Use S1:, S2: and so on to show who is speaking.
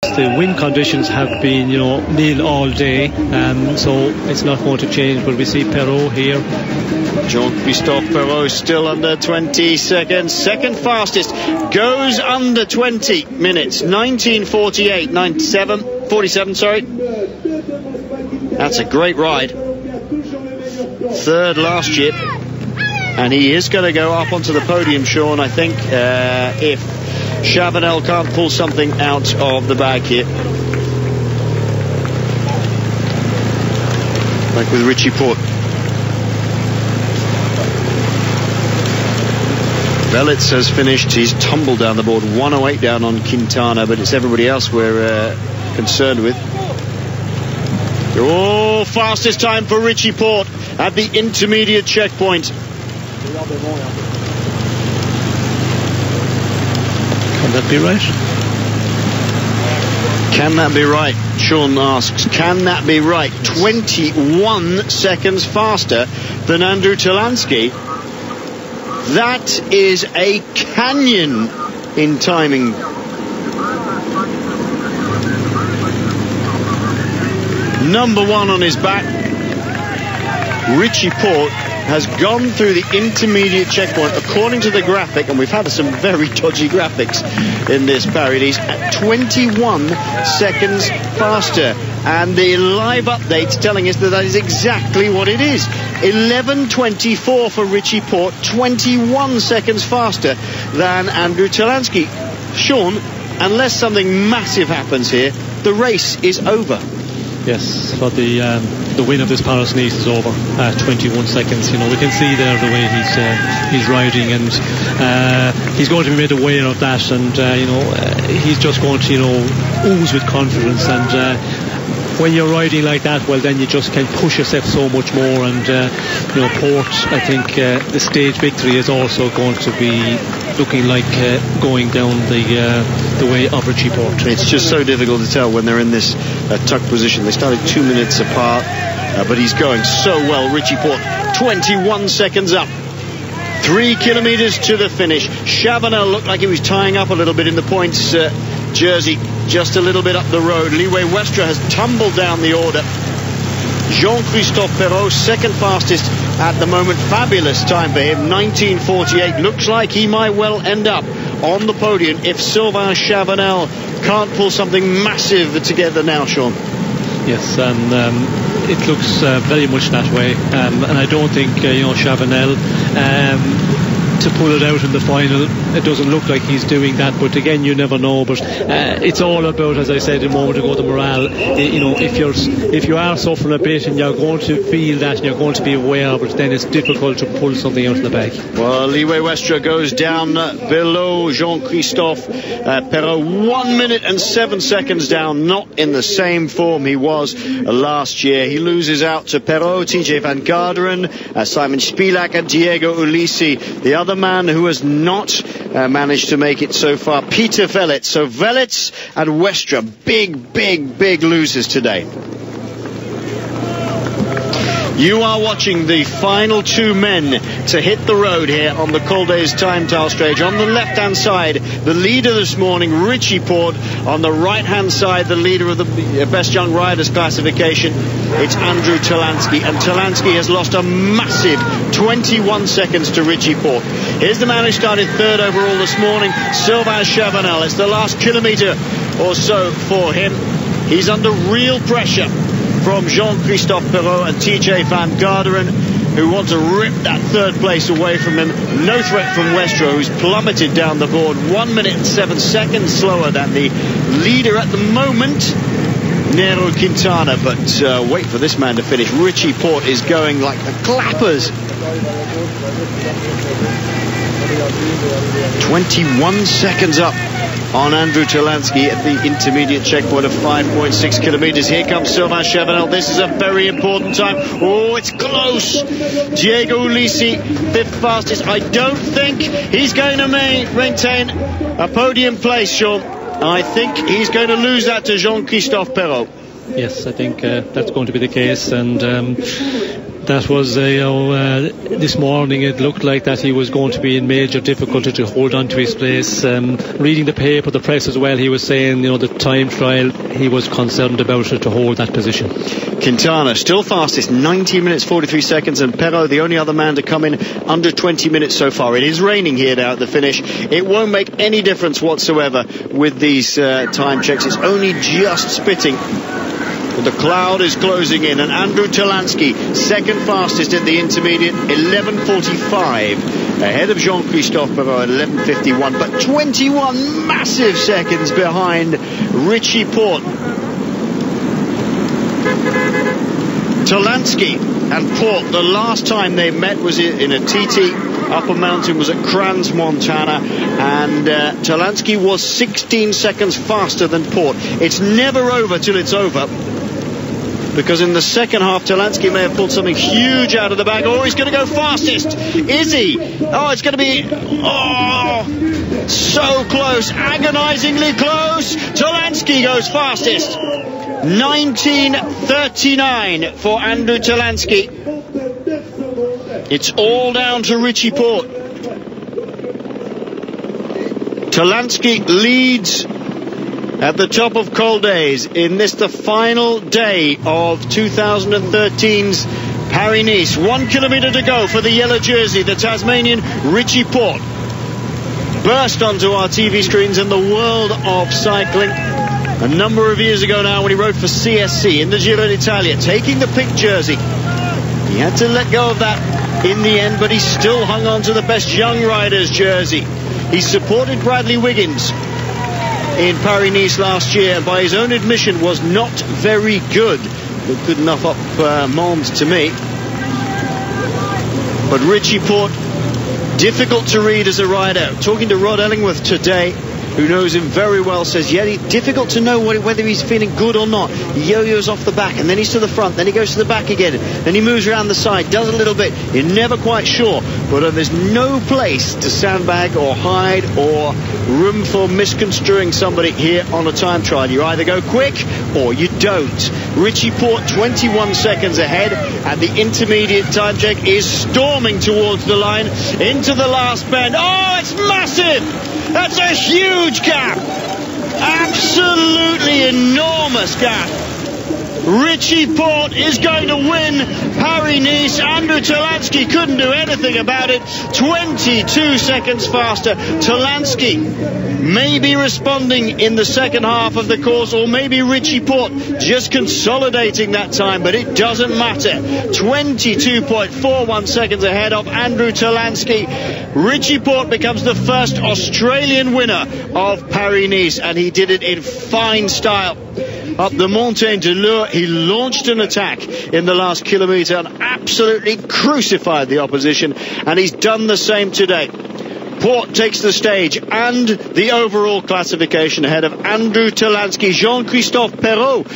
S1: The wind conditions have been, nil all day, so it's not going to change. But we see Perrault here.
S2: Jean-Christophe Perrault still under 20 seconds. Second fastest goes under 20 minutes. 47, sorry. That's a great ride. Third last year. And he is going to go up onto the podium, Sean, I think, if Chavanel can't pull something out of the bag here. Like with Richie Porte. Velits has finished. He's tumbled down the board. 108 down on Quintana, but it's everybody else we're concerned with. Oh, fastest time for Richie Porte at the intermediate checkpoint.
S1: Can that be right?
S2: Can that be right? Sean asks, can that be right? 21 seconds faster than Andrew Talansky. That is a canyon in timing. Number one on his back, Richie Porte has gone through the intermediate checkpoint according to the graphic, and we've had some very dodgy graphics in this Paris, at 21 seconds faster. And the live update's telling us that is exactly what it is. 11:24 for Richie Porte, 21 seconds faster than Andrew Talansky. Sean, unless something massive happens here, the race is over.
S1: Yes, but the win of this Paris-Nice is over. 21 seconds. We can see there the way he's riding, and he's going to be made aware of that, and he's just going to ooze with confidence. And when you're riding like that, well, then you just can push yourself so much more. And Porte, I think the stage victory is also going to be looking like going down the way of Richie Porte.
S2: It's just so difficult to tell when they're in this tuck position. They started 2 minutes apart, but he's going so well. Richie Porte, 21 seconds up. 3 kilometers to the finish. Chavanel looked like he was tying up a little bit in the points jersey, just a little bit up the road. Liwei Westra has tumbled down the order. Jean-Christophe Perrault, second fastest at the moment. Fabulous time for him, 19:48. Looks like he might well end up on the podium if Sylvain Chavanel can't pull something massive together now, Sean.
S1: Yes, and it looks very much that way. And I don't think, Chavanel, to pull it out in the final, it doesn't look like he's doing that, but again, you never know. But it's all about, as I said a moment ago, the morale. If you are suffering a bit and you're going to feel that and you're going to be aware, but then it's difficult to pull something out of the bag.
S2: Well, Liwei Westra goes down below Jean-Christophe Perrault, 1 minute and 7 seconds down, not in the same form he was last year. He loses out to Perrault, TJ Van Garderen, Simon Spilak and Diego Ulissi. The other man who has not managed to make it so far, Peter Velits. So Velits and Westra, big losers today. You are watching the final two men to hit the road here on the Col des Time-Tal stage. On the left-hand side, the leader this morning, Richie Porte. On the right-hand side, the leader of the Best Young Riders classification, it's Andrew Talansky. And Talansky has lost a massive 21 seconds to Richie Porte. Here's the man who started third overall this morning, Sylvain Chavanel. It's the last kilometre or so for him. He's under real pressure from Jean-Christophe Perrault and TJ Van Garderen, who want to rip that third place away from him. No threat from Westra, who's plummeted down the board, 1 minute and 7 seconds slower than the leader at the moment, Nairo Quintana. But wait for this man to finish. Richie Porte is going like the clappers. 21 seconds up on Andrew Talansky at the intermediate checkpoint of 5.6 kilometers. Here comes Sylvain Chavanel. This is a very important time. Oh, it's close. Diego Ulissi, fifth fastest. I don't think he's going to maintain a podium place, Sean. I think he's going to lose that to Jean-Christophe Perrault.
S1: Yes, I think that's going to be the case. And That was, this morning it looked like that he was going to be in major difficulty to hold on to his place. Reading the paper, the press as well, he was saying, the time trial, he was concerned about it to hold that position.
S2: Quintana still fastest, 19 minutes 43 seconds, and Perrault the only other man to come in under 20 minutes so far. It is raining here now at the finish. It won't make any difference whatsoever with these time checks. It's only just spitting. But the cloud is closing in, and Andrew Talansky, second fastest at the intermediate, 11:45, ahead of Jean-Christophe Perrault at 11:51, but 21 massive seconds behind Richie Porte. Talansky and Porte, the last time they met was in a TT upper mountain, was at Crans, Montana, and Talansky was 16 seconds faster than Porte. It's never over till it's over, because in the second half Talansky may have pulled something huge out of the bag. Oh, he's going to go fastest. Is he? Oh, it's going to be so close, agonizingly close. Talansky goes fastest. 19:39 for Andrew Talansky. It's all down to Richie Porte. Talansky leads at the top of Col d'Aise in this, the final day of 2013's Paris-Nice. 1 kilometre to go for the yellow jersey. The Tasmanian Richie Porte burst onto our TV screens in the world of cycling a number of years ago now, when he rode for CSC in the Giro d'Italia, taking the pink jersey. He had to let go of that in the end, but he still hung on to the best young riders jersey. He supported Bradley Wiggins in Paris-Nice last year, and by his own admission was not very good. Looked good enough up Mons to me. But Richie Porte, difficult to read as a rider. Talking to Rod Ellingworth today, who knows him very well, says, yeah, it's difficult to know whether he's feeling good or not. He yo-yos off the back, and then he's to the front, then he goes to the back again, then he moves around the side, does a little bit. You're never quite sure, but there's no place to sandbag or hide or room for misconstruing somebody here on a time trial. You either go quick or you don't. Richie Porte 21 seconds ahead, and the intermediate time check is storming towards the line into the last bend. Oh, it's massive! That's a huge gap! Absolutely enormous gap. Richie Porte is going to win Paris-Nice. Andrew Talansky couldn't do anything about it. 22 seconds faster. Talansky may be responding in the second half of the course, or maybe Richie Porte just consolidating that time, but it doesn't matter. 22.41 seconds ahead of Andrew Talansky. Richie Porte becomes the first Australian winner of Paris-Nice, and he did it in fine style. Up the Montagne de Lourdes, he launched an attack in the last kilometre and absolutely crucified the opposition, and he's done the same today. Porte takes the stage and the overall classification ahead of Andrew Talansky. Jean-Christophe Perrault